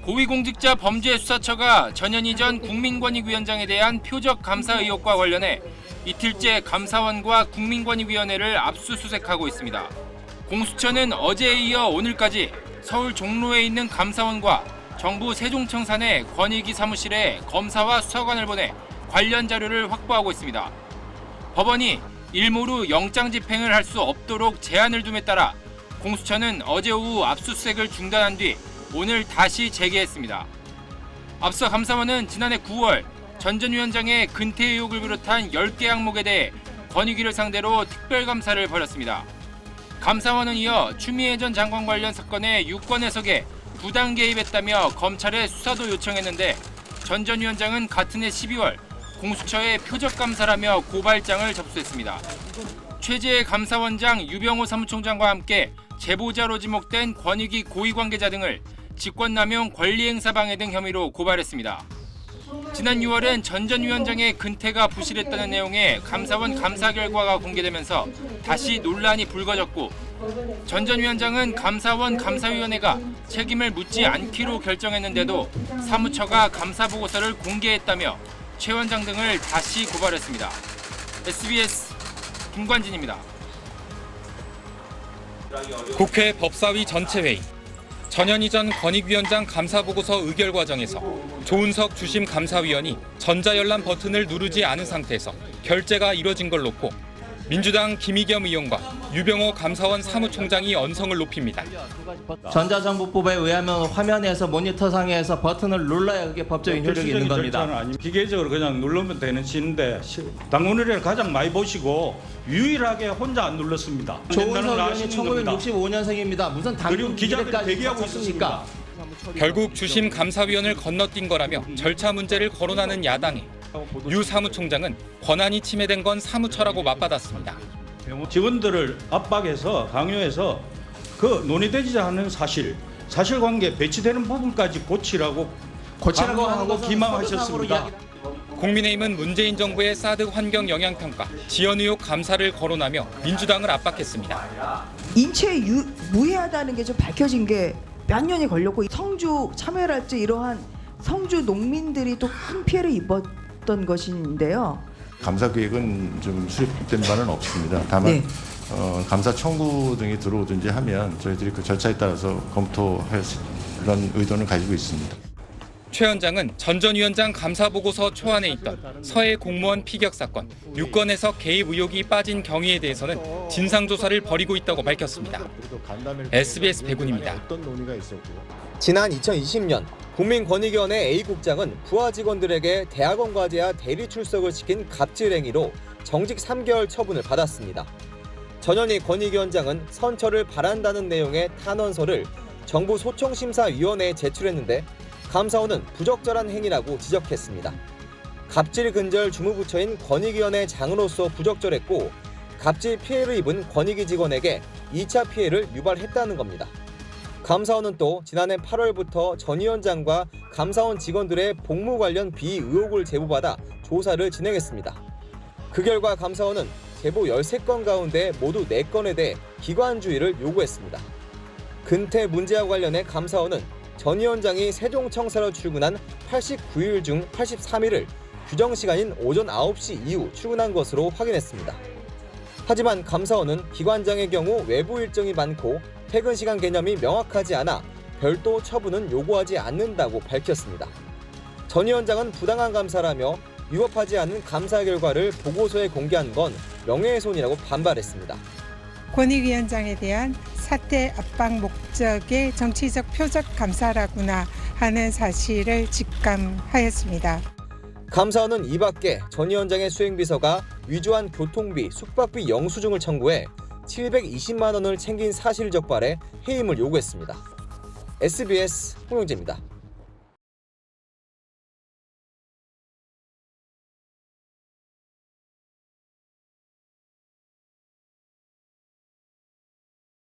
고위공직자 범죄수사처가 전현희 전 국민권익위원장에 대한 표적 감사 의혹과 관련해 이틀째 감사원과 국민권익위원회를 압수수색하고 있습니다. 공수처는 어제에 이어 오늘까지 서울 종로에 있는 감사원과 정부 세종청산의 권익위 사무실에 검사와 수사관을 보내 관련 자료를 확보하고 있습니다. 법원이 일몰후 영장 집행을 할 수 없도록 제한을 둠에 따라 공수처는 어제 오후 압수수색을 중단한 뒤 오늘 다시 재개했습니다. 앞서 감사원은 지난해 9월 전 전 위원장의 근태 의혹을 비롯한 10개 항목에 대해 권익위를 상대로 특별감사를 벌였습니다. 감사원은 이어 추미애 전 장관 관련 사건의 유권 해석에 부당 개입했다며 검찰에 수사도 요청했는데 전 전 위원장은 같은 해 12월 공수처에 표적감사라며 고발장을 접수했습니다. 최재해 감사원장 유병호 사무총장과 함께 제보자로 지목된 권익위 고위관계자 등을 직권남용 권리행사방해 등 혐의로 고발했습니다. 지난 6월엔 전 전 위원장의 근태가 부실했다는 내용의 감사원 감사 결과가 공개되면서 다시 논란이 불거졌고 전 전 위원장은 감사원 감사위원회가 책임을 묻지 않기로 결정했는데도 사무처가 감사보고서를 공개했다며 최 원장 등을 다시 고발했습니다. SBS 김관진입니다. 국회 법사위 전체회의. 전현희 전 권익위원장 감사보고서 의결 과정에서 조은석 주심 감사위원이 전자열람 버튼을 누르지 않은 상태에서 결재가 이뤄진 걸 놓고 민주당 김의겸 의원과 유병호 감사원 사무총장이 언성을 높입니다. 전자정보법에 의하면 화면에서 모니터상에서 버튼을 눌러야 그게 법적인 효력이 있는 겁니다. 기계적으로 그냥 누르면 되는 시인데 당원의례를 가장 많이 보시고 유일하게 혼자 안 눌렀습니다. 조은석 의원이 1965년생입니다. 무슨 당군 기계까지 대기하고 있습니까? 결국 주심 감사위원을 건너뛴 거라며 절차 문제를 거론하는 야당에 유 사무총장은 권한이 침해된 건 사무처라고 맞받았습니다. 직원들을 압박해서 강요해서 그 논의되지 않은 사실관계 배치되는 부분까지 고치라고 하고 기망하셨습니다. 국민의힘은 문재인 정부의 사드 환경 영향평가, 지연 의혹 감사를 거론하며 민주당을 압박했습니다. 인체에 무해하다는 게 좀 밝혀진 게 몇 년이 걸렸고 성주 참외랄지 이러한 성주 농민들이 또 큰 피해를 입었던 것인데요. 감사 계획은 좀 수립된 바는 없습니다. 다만 감사 청구 등이 들어오든지 하면 저희들이 그 절차에 따라서 검토할 그런 의도는 가지고 있습니다. 최 원장은 전 전 위원장 감사보고서 초안에 있던 서해 공무원 피격 사건, 유권 해석 개입 의혹이 빠진 경위에 대해서는 진상조사를 벌이고 있다고 밝혔습니다. SBS 백운입니다. 지난 2020년 국민권익위원회 A국장은 부하 직원들에게 대학원 과제와 대리 출석을 시킨 갑질 행위로 정직 3개월 처분을 받았습니다. 전현희 권익위원장은 선처를 바란다는 내용의 탄원서를 정부 소총심사위원회에 제출했는데 감사원은 부적절한 행위라고 지적했습니다. 갑질 근절 주무부처인 권익위원회 장으로서 부적절했고 갑질 피해를 입은 권익위 직원에게 2차 피해를 유발했다는 겁니다. 감사원은 또 지난해 8월부터 전 위원장과 감사원 직원들의 복무 관련 비위 의혹을 제보받아 조사를 진행했습니다. 그 결과 감사원은 제보 13건 가운데 모두 4건에 대해 기관주의를 요구했습니다. 근태 문제와 관련해 감사원은 전 위원장이 세종청사로 출근한 89일 중 83일을 규정시간인 오전 9시 이후 출근한 것으로 확인했습니다. 하지만 감사원은 기관장의 경우 외부 일정이 많고 퇴근 시간 개념이 명확하지 않아 별도 처분은 요구하지 않는다고 밝혔습니다. 전 위원장은 부당한 감사라며 위법하지 않은 감사 결과를 보고서에 공개한 건 명예훼손이라고 반발했습니다. 권익위원장에 대한 사퇴 압박 목적의 정치적 표적 감사라구나 하는 사실을 직감하였습니다. 감사원은 이 밖에 전 위원장의 수행비서가 위조한 교통비, 숙박비 영수증을 청구해 720만 원을 챙긴 사실을 적발해 해임을 요구했습니다. SBS 홍영재입니다.